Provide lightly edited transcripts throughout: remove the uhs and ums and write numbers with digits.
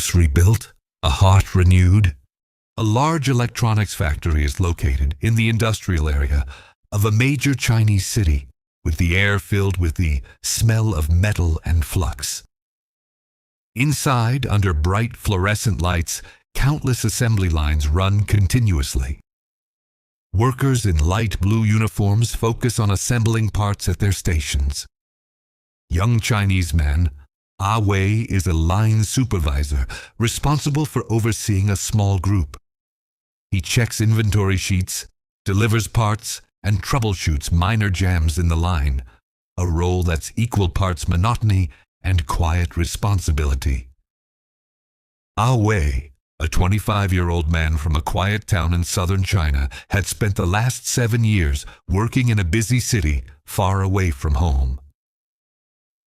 house rebuilt, a heart renewed. A large electronics factory is located in the industrial area of a major Chinese city, with the air filled with the smell of metal and flux. Inside, under bright fluorescent lights, countless assembly lines run continuously. Workers in light blue uniforms focus on assembling parts at their stations. Young Chinese man Ah Wei is a line supervisor responsible for overseeing a small group. He checks inventory sheets, delivers parts, and troubleshoots minor jams in the line, a role that's equal parts monotony and quiet responsibility. Ah Wei, a 25-year-old man from a quiet town in southern China, had spent the last 7 years working in a busy city far away from home.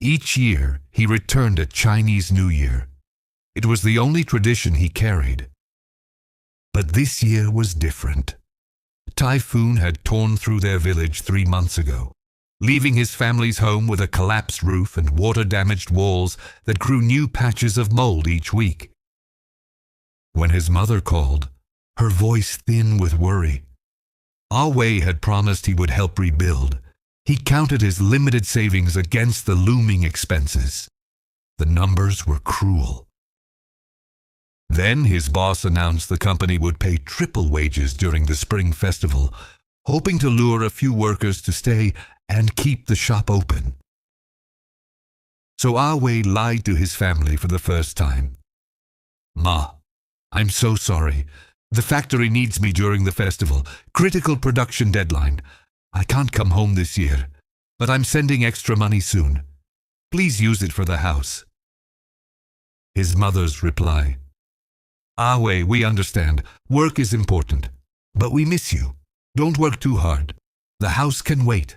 Each year, he returned at Chinese New Year. It was the only tradition he carried. But this year was different. Typhoon had torn through their village 3 months ago, leaving his family's home with a collapsed roof and water-damaged walls that grew new patches of mold each week. When his mother called, her voice thin with worry, Ah Wei had promised he would help rebuild. He counted his limited savings against the looming expenses. The numbers were cruel. Then his boss announced the company would pay triple wages during the spring festival, hoping to lure a few workers to stay and keep the shop open. So Ah Wei lied to his family for the first time. "Ma, I'm so sorry. The factory needs me during the festival. Critical production deadline. I can't come home this year, but I'm sending extra money soon. Please use it for the house." His mother's reply: "Ah Wei, we understand. Work is important. But we miss you. Don't work too hard. The house can wait."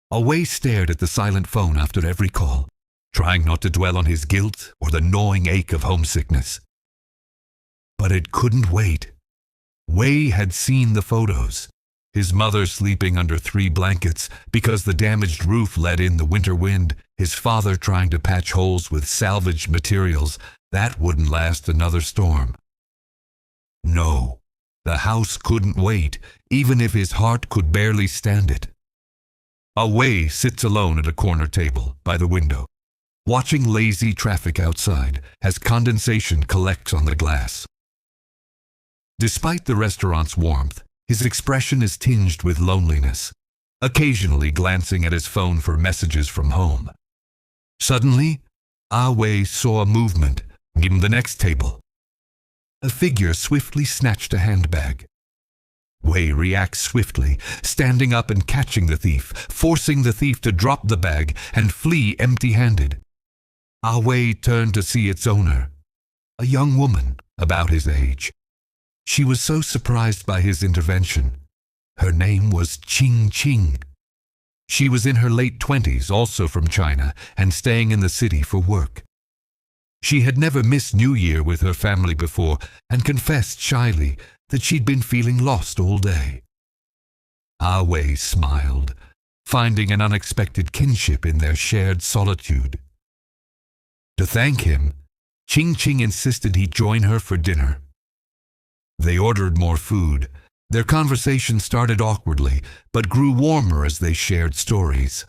Ah Wei stared at the silent phone after every call, trying not to dwell on his guilt or the gnawing ache of homesickness. But it couldn't wait. Wei had seen the photos. His mother sleeping under 3 blankets because the damaged roof let in the winter wind, his father trying to patch holes with salvaged materials that wouldn't last another storm. No, the house couldn't wait, even if his heart could barely stand it. Ah Wei sits alone at a corner table by the window, watching lazy traffic outside as condensation collects on the glass. Despite the restaurant's warmth, his expression is tinged with loneliness, occasionally glancing at his phone for messages from home. Suddenly, Ah Wei saw a movement in the next table. A figure swiftly snatched a handbag. Wei reacts swiftly, standing up and catching the thief, forcing the thief to drop the bag and flee empty-handed. Ah Wei turned to see its owner, a young woman about his age. She was so surprised by his intervention. Her name was Qing Qing. She was in her late 20s, also from China, and staying in the city for work. She had never missed New Year with her family before and confessed shyly that she'd been feeling lost all day. Ah Wei smiled, finding an unexpected kinship in their shared solitude. To thank him, Qing Qing insisted he join her for dinner. They ordered more food. Their conversation started awkwardly, but grew warmer as they shared stories.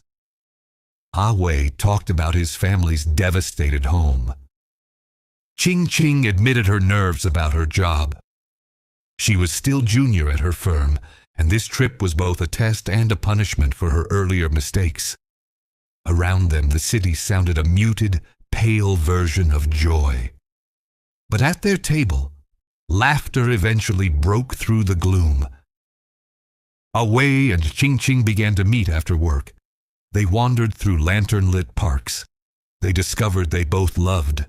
Ah Wei talked about his family's devastated home. Qing Qing admitted her nerves about her job. She was still junior at her firm, and this trip was both a test and a punishment for her earlier mistakes. Around them, the city sounded a muted, pale version of joy. But at their table, laughter eventually broke through the gloom. Ah Wei and Qing Qing began to meet after work. They wandered through lantern-lit parks. They discovered they both loved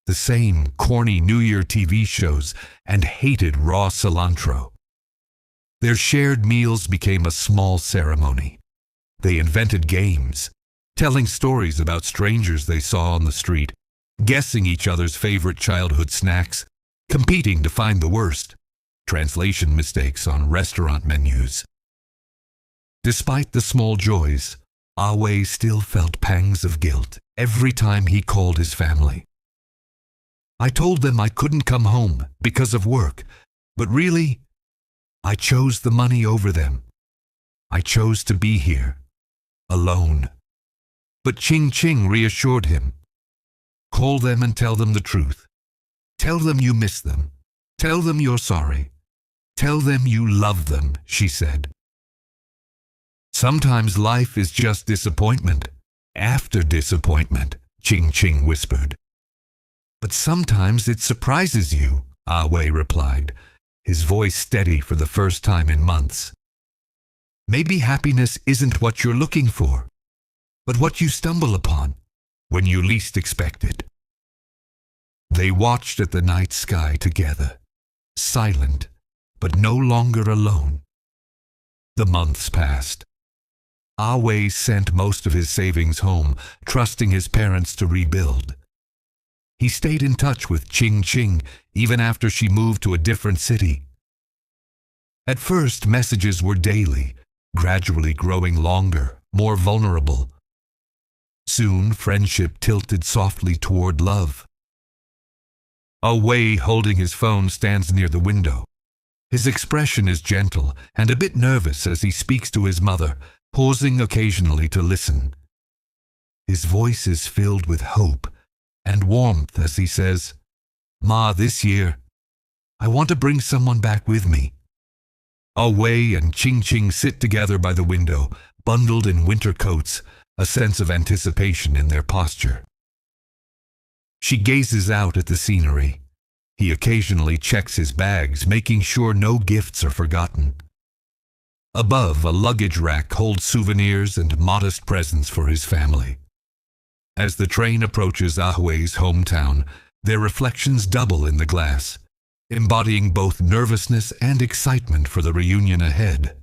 the same corny New Year TV shows and hated raw cilantro. Their shared meals became a small ceremony. They invented games, telling stories about strangers they saw on the street, guessing each other's favorite childhood snacks, competing to find the worst translation mistakes on restaurant menus. Despite the small joys, Ah Wei still felt pangs of guilt every time he called his family. I told them I couldn't come home because of work, but really, I chose the money over them. I chose to be here, alone. But Qing Qing reassured him. Call them and tell them the truth. Tell them you miss them. Tell them you're sorry. Tell them you love them, she said. Sometimes life is just disappointment, after disappointment, Qing Qing whispered. But sometimes it surprises you, Ah Wei replied, his voice steady for the first time in months. Maybe happiness isn't what you're looking for, but what you stumble upon when you least expect it. They watched at the night sky together, silent, but no longer alone. The months passed. Ah Wei sent most of his savings home, trusting his parents to rebuild. He stayed in touch with Qing Qing even after she moved to a different city. At first, messages were daily, gradually growing longer, more vulnerable. Soon, friendship tilted softly toward love. Ah Wei, holding his phone, stands near the window. His expression is gentle and a bit nervous as he speaks to his mother, pausing occasionally to listen. His voice is filled with hope and warmth as he says, "Ma, this year, I want to bring someone back with me." Ah Wei and Qing Qing sit together by the window, bundled in winter coats, a sense of anticipation in their posture. She gazes out at the scenery. He occasionally checks his bags, making sure no gifts are forgotten. Above, a luggage rack holds souvenirs and modest presents for his family. As the train approaches Ah Wei's hometown, their reflections double in the glass, embodying both nervousness and excitement for the reunion ahead.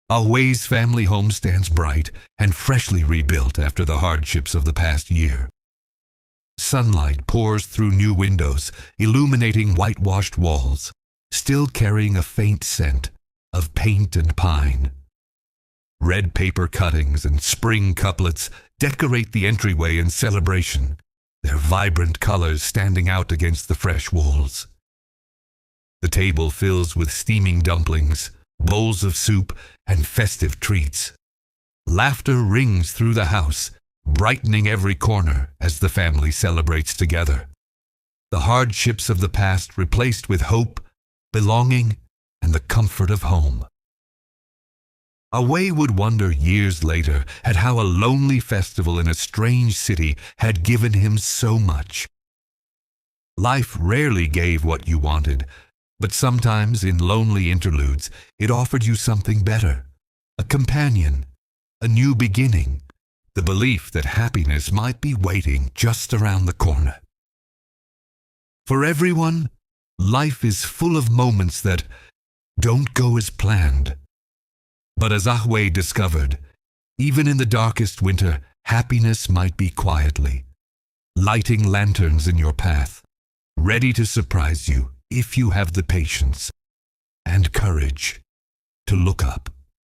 Ah Wei's family home stands bright and freshly rebuilt after the hardships of the past year. Sunlight pours through new windows, illuminating whitewashed walls, still carrying a faint scent of paint and pine. Red paper cuttings and spring couplets decorate the entryway in celebration, their vibrant colors standing out against the fresh walls. The table fills with steaming dumplings, bowls of soup, and festive treats. Laughter rings through the house, brightening every corner as the family celebrates together. The hardships of the past replaced with hope, belonging, and the comfort of home. Ah Wei would wonder years later at how a lonely festival in a strange city had given him so much. Life rarely gave what you wanted, but sometimes in lonely interludes it offered you something better, a companion, a new beginning, the belief that happiness might be waiting just around the corner. For everyone, life is full of moments that don't go as planned. But as Ah Wei discovered, even in the darkest winter, happiness might be quietly, lighting lanterns in your path, ready to surprise you if you have the patience and courage to look up.